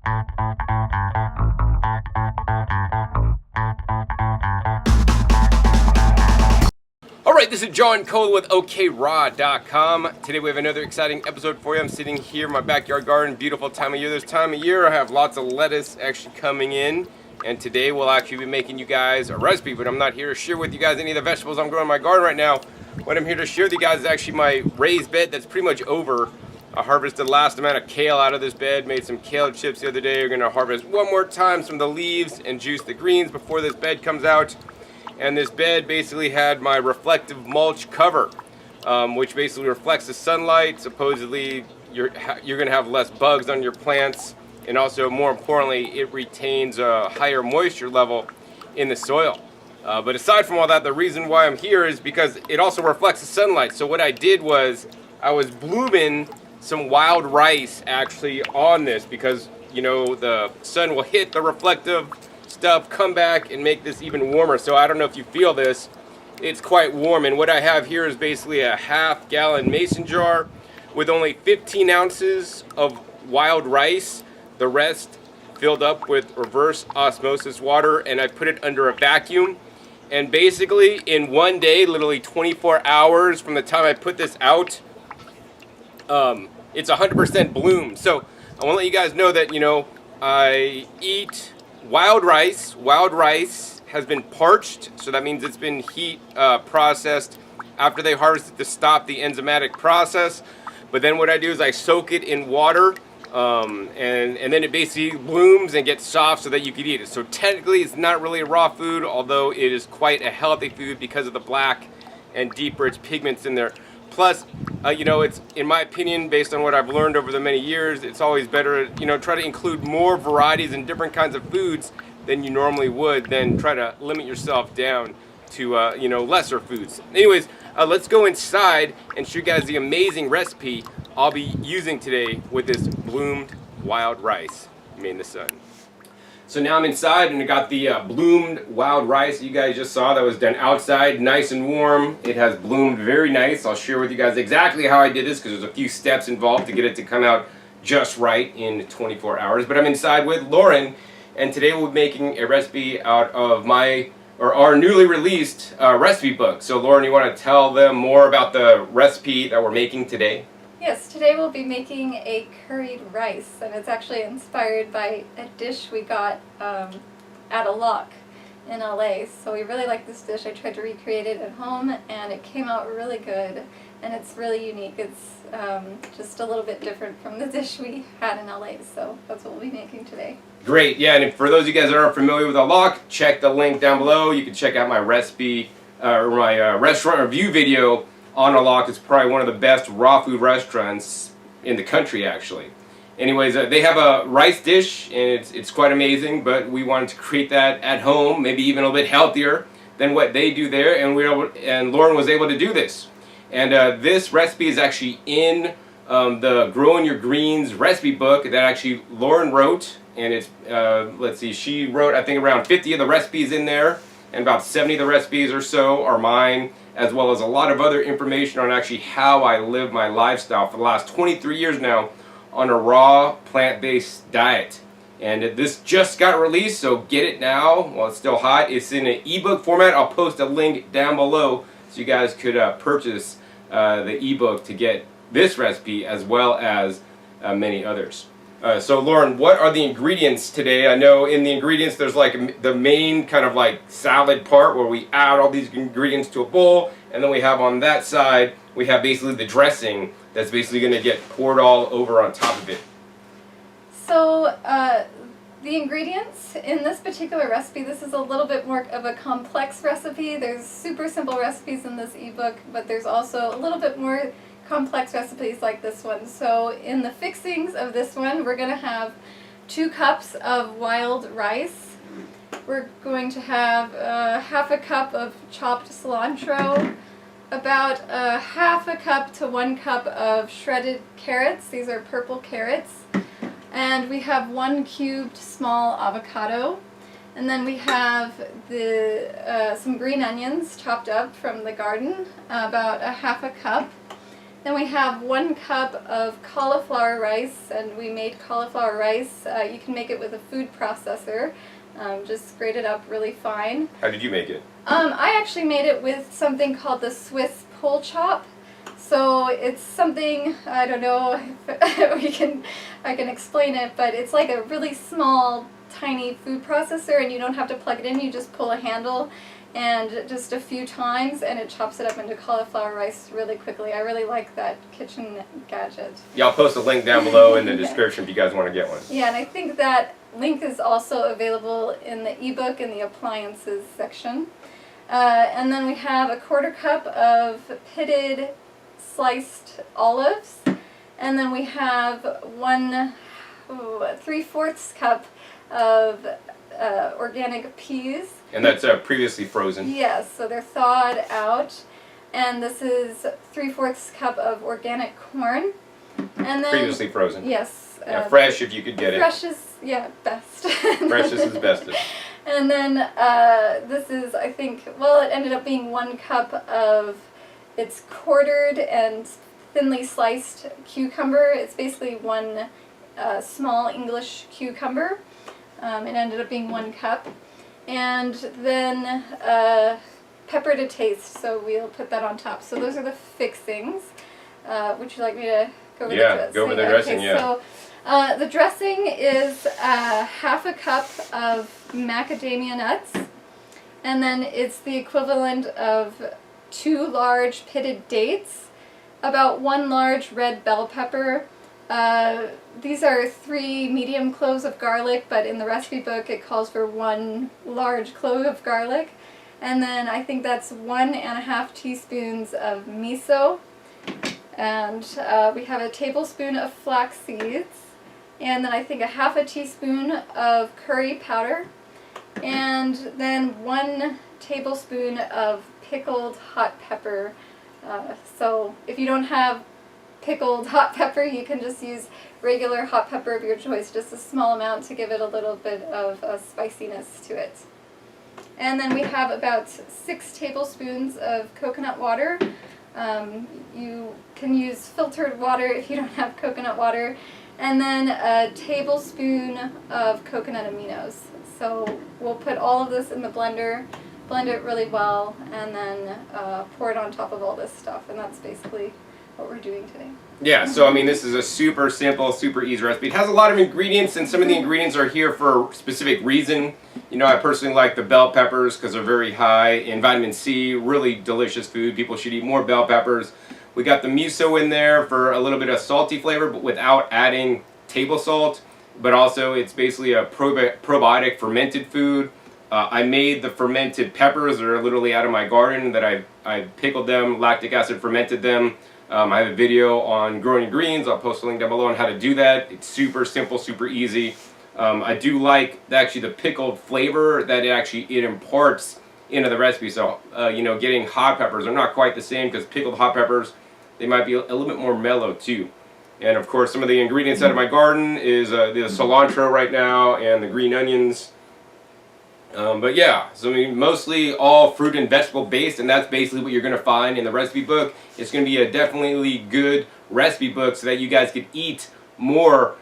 Alright, this is John Cole with OKRaw.com. Today we have another exciting episode for you. I'm sitting here in my backyard garden. Beautiful time of year. This time of year I have lots of lettuce actually coming in. And today we'll actually be making you guys a recipe, but I'm not here to share with you guys any of the vegetables I'm growing in my garden right now. What I'm here to share with you guys is actually my raised bed that's pretty much over. I harvested the last amount of kale out of this bed, made some kale chips the other day. We're going to harvest one more time some of the leaves and juice the greens before this bed comes out. And this bed basically had my reflective mulch cover, which basically reflects the sunlight. Supposedly you're going to have less bugs on your plants, and also more importantly it retains a higher moisture level in the soil. But aside from all that, the reason why I'm here is because it also reflects the sunlight. So what I did was I was blooming some wild rice actually on this, because you know the sun will hit the reflective stuff, come back and make this even warmer. So I don't know if you feel this, it's quite warm. And what I have here is basically a half-gallon mason jar with only 15 ounces of wild rice, the rest filled up with reverse osmosis water, and I put it under a vacuum. And basically in one day, literally 24 hours from the time I put this out, it's 100% bloomed. So I want to let you guys know that, you know, I eat wild rice. Wild rice has been parched, so that means it's been heat processed after they harvest it to stop the enzymatic process. But then what I do is I soak it in water, and then it basically blooms and gets soft so that you can eat it. So technically it's not really a raw food, although it is quite a healthy food because of the black and deep rich pigments in there. Plus, you know, it's, in my opinion, based on what I've learned over the many years, it's always better, you know, try to include more varieties and different kinds of foods than you normally would, than try to limit yourself down to, you know, lesser foods. Anyways, let's go inside and show you guys the amazing recipe I'll be using today with this bloomed wild rice made in the sun. So now I'm inside and I got the bloomed wild rice you guys just saw that was done outside, nice and warm. It has bloomed very nice. I'll share with you guys exactly how I did this, because there's a few steps involved to get it to come out just right in 24 hours. But I'm inside with Lauren, and today we'll be making a recipe out of our newly released recipe book. So Lauren, you want to tell them more about the recipe that we're making today? Yes, today we'll be making a curried rice, and it's actually inspired by a dish we got at a lock in LA. So we really like this dish. I tried to recreate it at home and it came out really good, and it's really unique. It's just a little bit different from the dish we had in LA, so that's what we'll be making today. Great, yeah, and for those of you guys that aren't familiar with a lock, check the link down below. You can check out my recipe or my restaurant review video on a lock. Is probably one of the best raw food restaurants in the country, actually. Anyways, they have a rice dish, and it's quite amazing, but we wanted to create that at home, maybe even a little bit healthier than what they do there, and Lauren was able to do this. And this recipe is actually in the Growing Your Greens recipe book that actually Lauren wrote, and it's, let's see, she wrote I think around 50 of the recipes in there, and about 70 of the recipes or so are mine, as well as a lot of other information on actually how I live my lifestyle for the last 23 years now on a raw, plant-based diet. And this just got released, so get it now while it's still hot. It's in an ebook format. I'll post a link down below so you guys could purchase the ebook to get this recipe as well as many others. So Lauren, what are the ingredients today? I know in the ingredients there's like the main kind of like salad part where we add all these ingredients to a bowl, and then we have on that side, we have basically the dressing that's basically going to get poured all over on top of it. So the ingredients in this particular recipe, this is a little bit more of a complex recipe. There's super simple recipes in this ebook, but there's also a little bit more complex recipes like this one. So in the fixings of this one, we're going to have 2 cups of wild rice. We're going to have half a cup of chopped cilantro, about half a cup to 1 cup of shredded carrots. These are purple carrots. And we have 1 cubed small avocado. And then we have some green onions chopped up from the garden, about a half a cup. Then we have 1 cup of cauliflower rice, and we made cauliflower rice. You can make it with a food processor. Just grate it up really fine. How did you make it? I actually made it with something called the Swiss pull chop. So it's something, I don't know if I can explain it, but it's like a really small, tiny food processor, and you don't have to plug it in, you just pull a handle and just a few times, and it chops it up into cauliflower rice really quickly. I really like that kitchen gadget. Yeah, I'll post a link down below in the description if you guys want to get one. Yeah, and I think that link is also available in the ebook in the appliances section. And then we have a 1/4 cup of pitted sliced olives, and then we have 3/4 cup of organic peas. And that's previously frozen. Yes, so they're thawed out. And this is 3/4 cup of organic corn. And then Previously frozen. yes. Yeah, fresh if you could get it. Fresh is, yeah, best. Freshest is bestest. And then this is, I think, well, it ended up being 1 cup of, it's quartered and thinly sliced cucumber. It's basically 1 small English cucumber. It ended up being 1 cup. And then pepper to taste, so we'll put that on top. So those are the fixings. Would you like me to go over the dressing? Yeah, go over the dressing, okay, yeah. So the dressing is 1/2 cup of macadamia nuts, and then it's the equivalent of 2 large pitted dates, about 1 large red bell pepper. These are 3 medium cloves of garlic, but in the recipe book it calls for 1 large clove of garlic. And then I think that's 1½ teaspoons of miso. And we have a tablespoon of flax seeds. And then I think 1/2 teaspoon of curry powder. And then 1 tablespoon of pickled hot pepper. So if you don't have pickled hot pepper, you can just use regular hot pepper of your choice, just a small amount to give it a little bit of spiciness to it. And then we have about 6 tablespoons of coconut water. You can use filtered water if you don't have coconut water. And then a tablespoon of coconut aminos. So we'll put all of this in the blender, blend it really well, and then pour it on top of all this stuff. And that's basically what we're doing today. Yeah, so I mean, this is a super simple, super easy recipe. It has a lot of ingredients, and some of the ingredients are here for a specific reason. You know, I personally like the bell peppers because they're very high in vitamin C, really delicious food. People should eat more bell peppers. We got the miso in there for a little bit of salty flavor, but without adding table salt. But also, it's basically a probiotic fermented food. I made the fermented peppers that are literally out of my garden that I pickled them, lactic acid fermented them. I have a video on growing greens. I'll post a link down below on how to do that. It's super simple, super easy. I do like actually the pickled flavor that it imparts into the recipe. So you know, getting hot peppers are not quite the same because pickled hot peppers, they might be a little bit more mellow too. And of course, some of the ingredients out of my garden is the cilantro right now and the green onions. But yeah, so I mean, mostly all fruit and vegetable based, and that's basically what you're going to find in the recipe book. It's going to be a definitely good recipe book so that you guys can eat more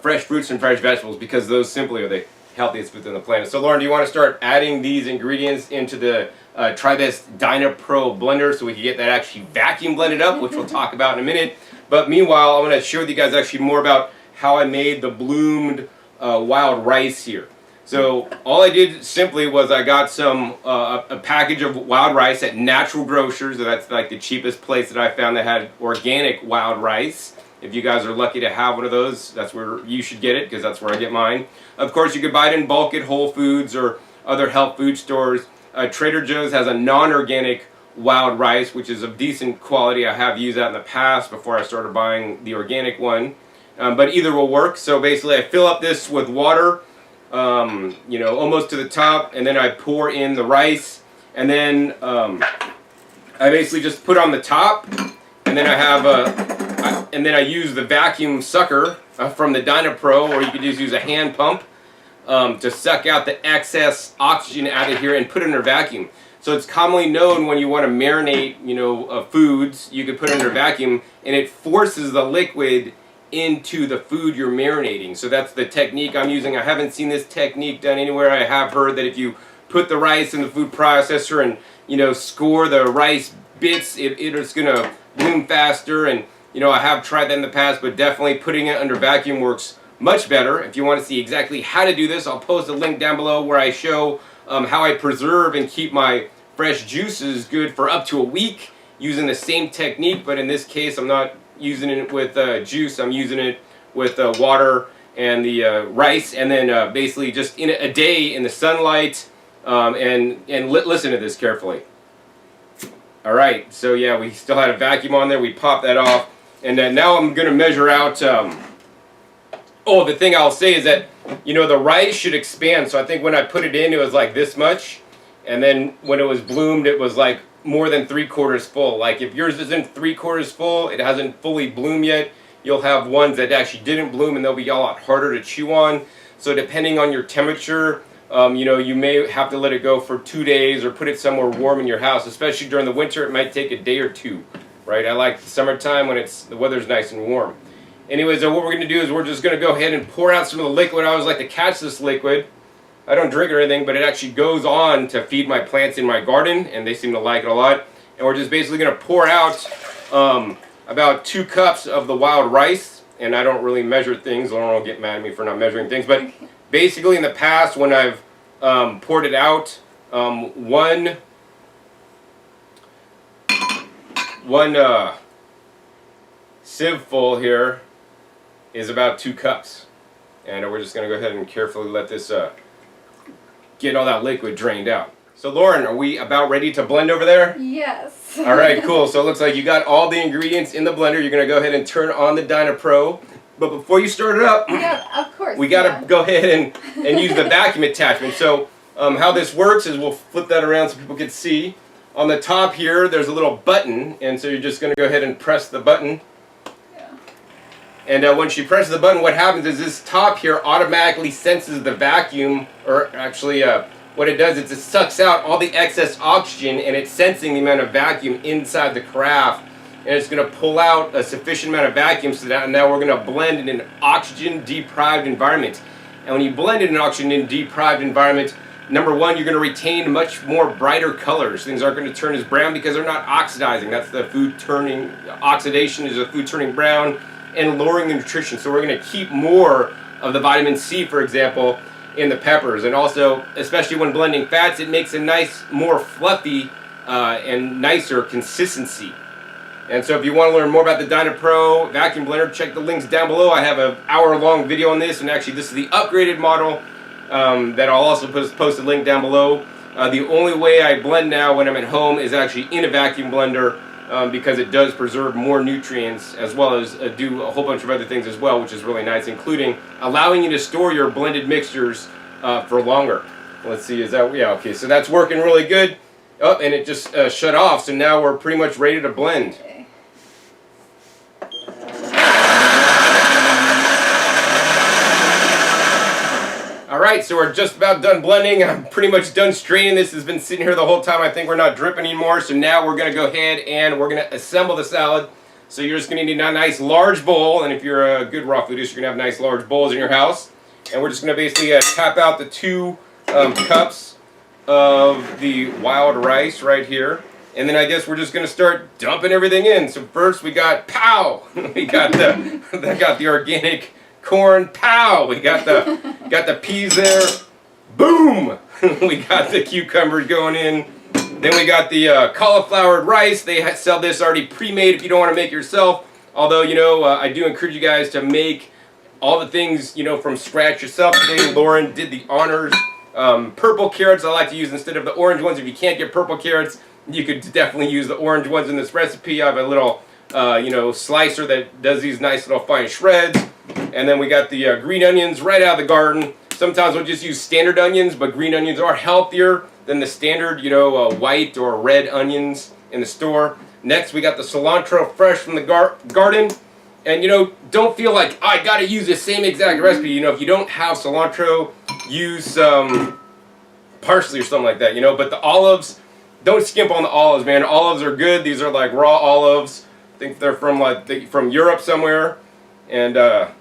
fresh fruits and fresh vegetables, because those simply are the healthiest foods on the planet. So Lauren, do you want to start adding these ingredients into the TriBest DynaPro blender so we can get that actually vacuum blended up, which we'll talk about in a minute. But meanwhile, I'm going to share with you guys actually more about how I made the bloomed wild rice here. So all I did simply was I got some a package of wild rice at Natural Grocers. That's like the cheapest place that I found that had organic wild rice. If you guys are lucky to have one of those, that's where you should get it, because that's where I get mine. Of course, you could buy it in bulk at Whole Foods or other health food stores. Trader Joe's has a non-organic wild rice, which is of decent quality. I have used that in the past before I started buying the organic one. But either will work. So basically, I fill up this with water. You know, almost to the top, and then I pour in the rice, and then I basically just put on the top, and then I have and then I use the vacuum sucker from the DynaPro, or you could just use a hand pump to suck out the excess oxygen out of here and put it in a vacuum. So it's commonly known when you want to marinate, foods, you can put it under vacuum, and it forces the liquid into the food you're marinating. So that's the technique I'm using. I haven't seen this technique done anywhere. I have heard that if you put the rice in the food processor and score the rice bits, it's gonna bloom faster. And I have tried that in the past, but definitely putting it under vacuum works much better. If you want to see exactly how to do this, I'll post a link down below where I show how I preserve and keep my fresh juices good for up to a week using the same technique. But in this case, I'm not using it with juice. I'm using it with water and the rice, and then basically just in a day in the sunlight. Listen to this carefully. All right, so yeah, we still had a vacuum on there. We popped that off, and then now I'm going to measure out. Oh, the thing I'll say is that the rice should expand. So I think when I put it in, it was like this much, and then when it was bloomed, it was like more than 3/4 full. Like if yours isn't 3/4 full, it hasn't fully bloomed yet. You'll have ones that actually didn't bloom, and they'll be a lot harder to chew on. So depending on your temperature, you may have to let it go for 2 days or put it somewhere warm in your house. Especially during the winter, it might take a day or two, right? I like the summertime when the weather's nice and warm. Anyways, what we're going to do is we're just going to go ahead and pour out some of the liquid. I always like to catch this liquid. I don't drink it or anything, but it actually goes on to feed my plants in my garden, and they seem to like it a lot. And we're just basically going to pour out about 2 cups of the wild rice. And I don't really measure things. Lauren will get mad at me for not measuring things. But basically in the past when I've poured it out, one sieve full here is about 2 cups. And we're just going to go ahead and carefully let this get all that liquid drained out. So Lauren, are we about ready to blend over there? Yes. All right, cool. So it looks like you got all the ingredients in the blender. You're going to go ahead and turn on the DynaPro. But before you start it up, yeah, of course, we got to go ahead and use the vacuum attachment. So how this works is we'll flip that around so people can see. On the top here, there's a little button, and so you're just going to go ahead and press the button. And once you press the button, what happens is this top here automatically senses the vacuum, or actually what it does is it sucks out all the excess oxygen, and it's sensing the amount of vacuum inside the carafe, and it's going to pull out a sufficient amount of vacuum so that now we're going to blend in an oxygen-deprived environment. And when you blend in an oxygen-deprived environment, number one, you're going to retain much more brighter colors. Things aren't going to turn as brown because they're not oxidizing. That's the food turning, oxidation is the food turning brown and lowering the nutrition. So we're going to keep more of the vitamin C, for example, in the peppers. And also, especially when blending fats, it makes a nice, more fluffy and nicer consistency. And so if you want to learn more about the DynaPro vacuum blender, check the links down below. I have an hour-long video on this, and actually this is the upgraded model that I'll also post a link down below. The only way I blend now when I'm at home is actually in a vacuum blender, because it does preserve more nutrients as well as do a whole bunch of other things as well, which is really nice, including allowing you to store your blended mixtures for longer. Let's see, is that, yeah, okay, so that's working really good. Oh, and it just shut off, so now we're pretty much ready to blend. Okay. Alright, so we're just about done blending. I'm pretty much done straining. This has been sitting here the whole time. I think we're not dripping anymore. So now we're going to go ahead and we're going to assemble the salad. So you're just going to need a nice large bowl. And if you're a good raw foodist, you're going to have nice large bowls in your house. And we're just going to basically tap out the 2 cups of the wild rice right here. And then I guess we're just going to start dumping everything in. So first we got pow! We got the organic corn, pow! We got the peas there, boom! We got the cucumbers going in. Then we got the cauliflower rice. They sell this already pre-made if you don't want to make it yourself. Although, I do encourage you guys to make all the things, from scratch yourself. Today, Lauren did the honors. Purple carrots I like to use instead of the orange ones. If you can't get purple carrots, you could definitely use the orange ones in this recipe. I have a little, slicer that does these nice little fine shreds. And then we got the green onions right out of the garden. Sometimes we'll just use standard onions, but green onions are healthier than the standard, white or red onions in the store. Next, we got the cilantro fresh from the garden. And, don't feel like, I got to use the same exact recipe. If you don't have cilantro, use parsley or something like that, But the olives, don't skimp on the olives, man. Olives are good. These are like raw olives. I think they're from from Europe somewhere, and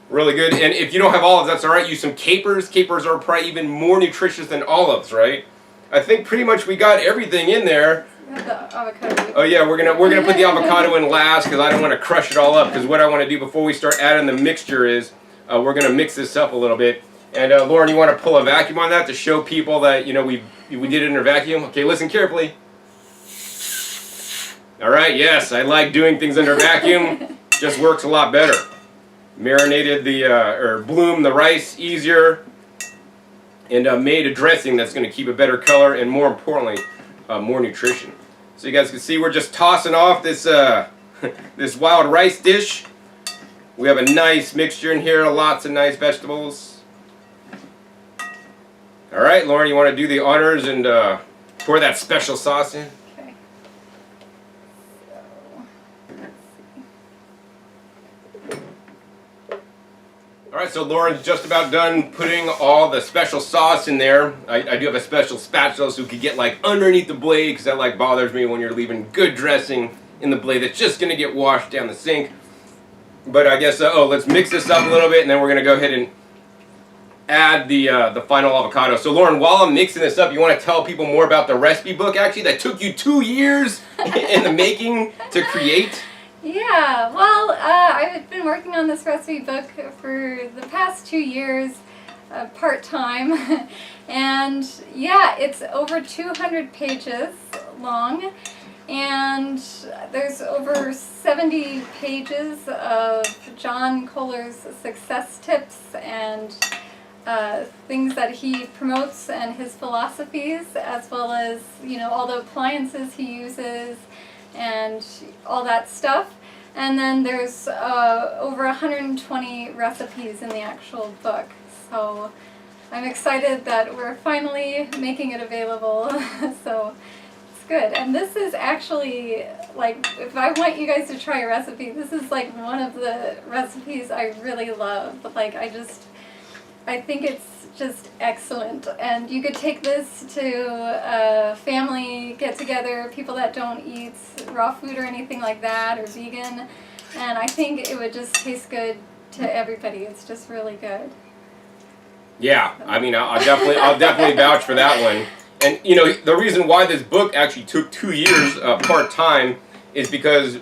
really good. And if you don't have olives, that's all right. Use some capers. Capers are probably even more nutritious than olives, right? I think pretty much we got everything in there. The avocado. Oh yeah, we're gonna put the avocado in last because I don't want to crush it all up. Because what I want to do before we start adding the mixture is we're gonna mix this up a little bit. And Lauren, you want to pull a vacuum on that to show people that we did it in a vacuum? Okay, listen carefully. All right, yes, I like doing things under vacuum. Just works a lot better. Marinated or bloomed the rice easier, and made a dressing that's going to keep a better color and, more importantly, more nutrition. So you guys can see we're just tossing off this this wild rice dish. We have a nice mixture in here, lots of nice vegetables. All right, Lauren, you want to do the honors and pour that special sauce in? Alright, so Lauren's just about done putting all the special sauce in there. I do have a special spatula so you can get like underneath the blade, because that like bothers me when you're leaving good dressing in the blade that's just going to get washed down the sink. But I guess, let's mix this up a little bit, and then we're going to go ahead and add the final avocado. So Lauren, while I'm mixing this up, you want to tell people more about the recipe book actually that took you 2 years in the making to create? Yeah, well, I've been working on this recipe book for the past 2 years, part-time, and yeah, it's over 200 pages long, and there's over 70 pages of John Kohler's success tips and things that he promotes and his philosophies, as well as, all the appliances he uses and all that stuff. And then there's over 120 recipes in the actual book. So I'm excited that we're finally making it available. So it's good. And this is actually, like, if I want you guys to try a recipe, this is like one of the recipes I really love. Like, I think it's just excellent, and you could take this to a family get-together, people that don't eat raw food or anything like that, or vegan, and I think it would just taste good to everybody. It's just really good. Yeah, I mean, I'll definitely vouch for that one. And the reason why this book actually took 2 years part-time is because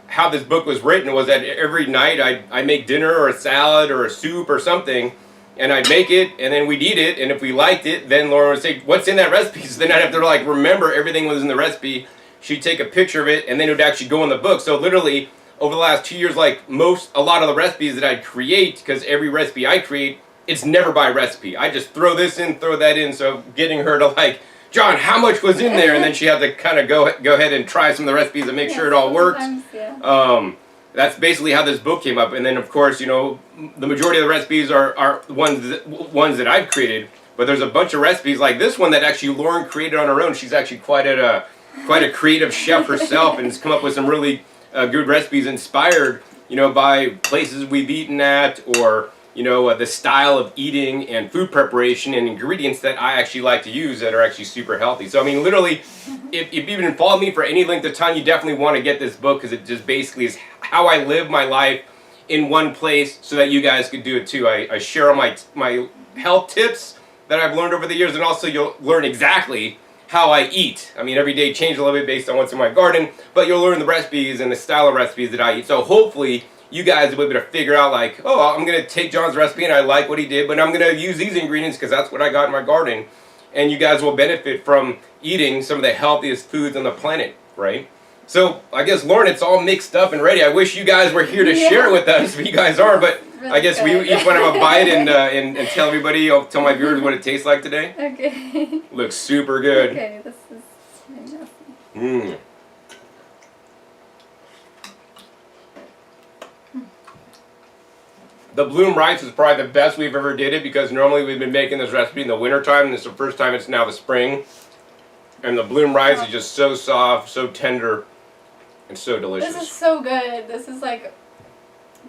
how this book was written was that every night I'd make dinner or a salad or a soup or something, and I'd make it, and then we'd eat it, and if we liked it, then Lauren would say, what's in that recipe? So then I'd have to like remember everything was in the recipe. She'd take a picture of it, and then it would actually go in the book. So literally, over the last 2 years, like a lot of the recipes that I'd create, because every recipe I create, it's never by recipe. I just throw this in, throw that in, so getting her to like, John, how much was in there? And then she had to kind of go ahead and try some of the recipes and make sure it all works. Yeah. That's basically how this book came up. And then, of course, the majority of the recipes are ones that I've created. But there's a bunch of recipes like this one that actually Lauren created on her own. She's actually quite a creative chef herself, and has come up with some really good recipes inspired, by places we've eaten at, or the style of eating and food preparation and ingredients that I actually like to use that are actually super healthy. So I mean, literally, if you've been following me for any length of time, you definitely want to get this book, because it just basically is how I live my life in one place, so that you guys could do it too. I share all my health tips that I've learned over the years, and also you'll learn exactly how I eat. I mean, every day changes a little bit based on what's in my garden, but you'll learn the recipes and the style of recipes that I eat. So hopefully you guys will be able to figure out like, oh, I'm going to take John's recipe and I like what he did, but I'm going to use these ingredients because that's what I got in my garden. And you guys will benefit from eating some of the healthiest foods on the planet, right? So I guess, Lauren, it's all mixed up and ready. I wish you guys were here to share it with us, but you guys aren't. But really I guess we each want to have a bite and tell everybody, tell my viewers what it tastes like today. Okay. Looks super good. Okay, this is messy. Mmm. The bloom rice is probably the best we've ever did it, because normally we've been making this recipe in the wintertime, and this is the first time it's now the spring. And the bloom rice is just so soft, so tender, and so delicious. This is so good. This is like,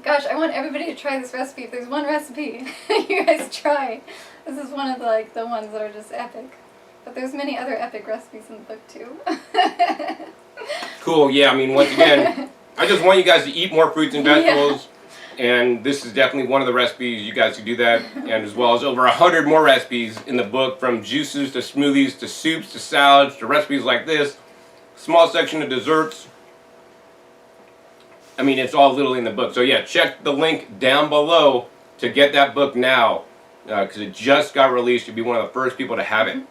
gosh, I want everybody to try this recipe. If there's one recipe you guys try, this is one of the ones that are just epic. But there's many other epic recipes in the book too. Cool. Yeah. I mean, once again, I just want you guys to eat more fruits and vegetables. And this is definitely one of the recipes. You guys can do that. And as well as over 100 more recipes in the book, from juices to smoothies to soups to salads to recipes like this. Small section of desserts. I mean, it's all literally in the book. So yeah, check the link down below to get that book now. Because it just got released. You'll be one of the first people to have it.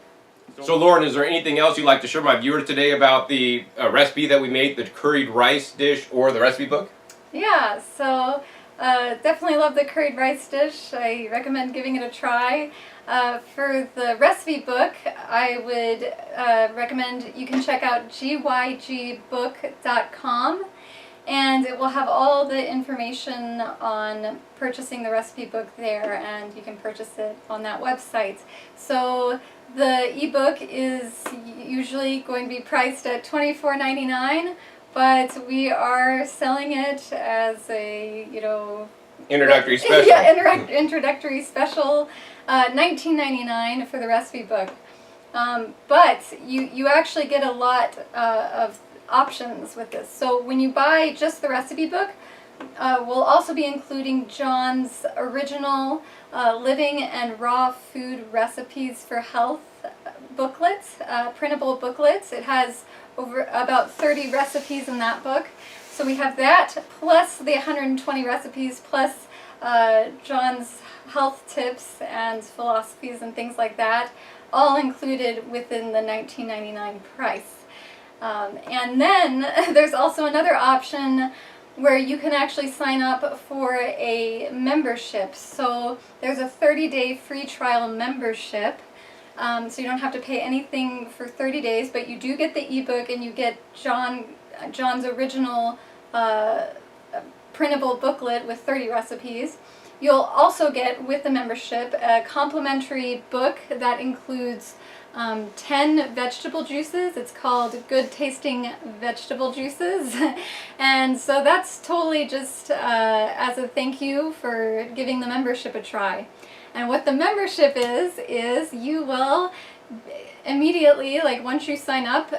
So Lauren, is there anything else you'd like to share with my viewers today about the recipe that we made, the curried rice dish, or the recipe book? Yeah, so definitely love the curried rice dish. I recommend giving it a try. For the recipe book, I would recommend you can check out gygbook.com, and it will have all the information on purchasing the recipe book there, and you can purchase it on that website. So the ebook is usually going to be priced at $24.99, but we are selling it as a, Introductory special. Yeah, introductory special, $19.99 for the recipe book. But you actually get a lot of options with this. So when you buy just the recipe book, we'll also be including John's original living and raw food recipes for health booklets, printable booklets. It has over about 30 recipes in that book. So we have that, plus the 120 recipes, plus John's health tips and philosophies and things like that, all included within the $19.99 price. And then there's also another option where you can actually sign up for a membership. So there's a 30-day free trial membership. So you don't have to pay anything for 30 days, but you do get the ebook, and you get John's original printable booklet with 30 recipes. You'll also get, with the membership, a complimentary book that includes 10 vegetable juices. It's called Good Tasting Vegetable Juices. And so that's totally just as a thank you for giving the membership a try. And what the membership is you will immediately, like once you sign up,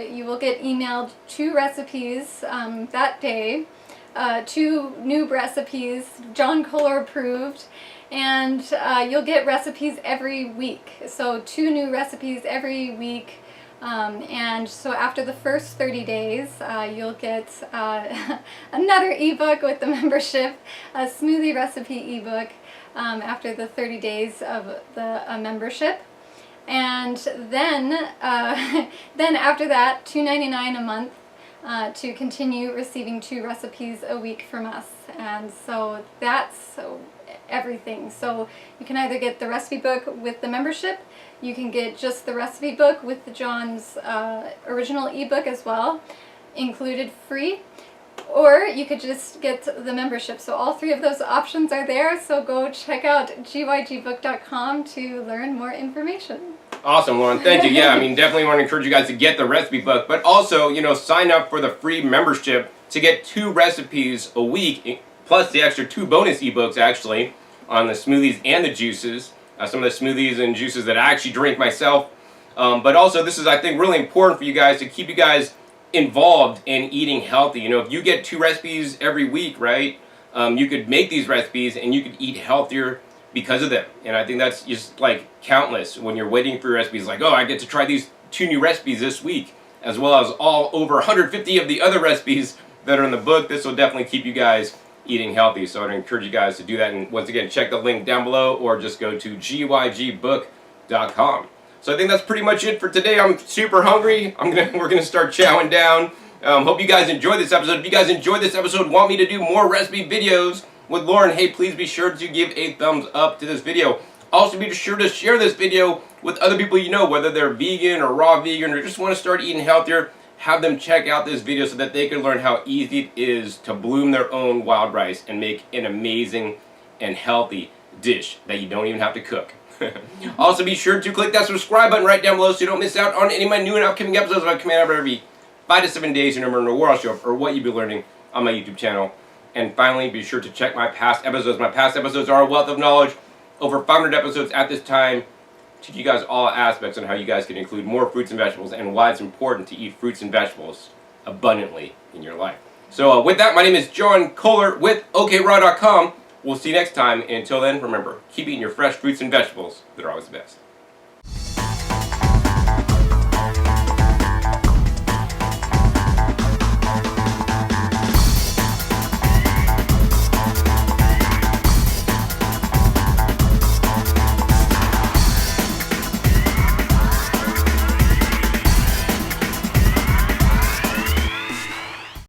you will get emailed 2 recipes that day, 2 new recipes, John Kohler approved, and you'll get recipes every week. So 2 new recipes every week. And so after the first 30 days, you'll get another ebook with the membership, a smoothie recipe ebook after the 30 days of the membership. And then after that, $2.99 a month to continue receiving 2 recipes a week from us. And so that's everything. So you can either get the recipe book with the membership, you can get just the recipe book with John's original ebook as well, included free, or you could just get the membership. So all 3 of those options are there, so go check out gygbook.com to learn more information. Awesome, Lauren. Thank you. Yeah, I mean, definitely want to encourage you guys to get the recipe book, but also, sign up for the free membership to get 2 recipes a week, plus the extra 2 bonus ebooks, actually, on the smoothies and the juices. Some of the smoothies and juices that I actually drink myself. But also, this is, I think, really important for you guys, to keep you guys involved in eating healthy. If you get 2 recipes every week, right, you could make these recipes and you could eat healthier because of them. And I think that's just like countless when you're waiting for your recipes, like, oh, I get to try these 2 new recipes this week, as well as all over 150 of the other recipes that are in the book. This will definitely keep you guys eating healthy. So I'd encourage you guys to do that. And once again, check the link down below, or just go to gygbook.com. So I think that's pretty much it for today. I'm super hungry. We're gonna start chowing down. Hope you guys enjoyed this episode. If you guys enjoyed this episode, want me to do more recipe videos with Lauren, hey, please be sure to give a thumbs up to this video. Also, be sure to share this video with other people you know, whether they're vegan or raw vegan or just want to start eating healthier. Have them check out this video so that they can learn how easy it is to bloom their own wild rice and make an amazing and healthy dish that you don't even have to cook. Also, be sure to click that subscribe button right down below so you don't miss out on any of my new and upcoming episodes. I come out every 5 to 7 days. You never know where I'll show up or what you'll be learning on my YouTube channel. And finally, be sure to check my past episodes. My past episodes are a wealth of knowledge. Over 500 episodes at this time. teach you guys all aspects on how you guys can include more fruits and vegetables and why it's important to eat fruits and vegetables abundantly in your life. So with that, my name is John Kohler with OKRaw.com. We'll see you next time, and until then, remember, keep eating your fresh fruits and vegetables. They're always the best.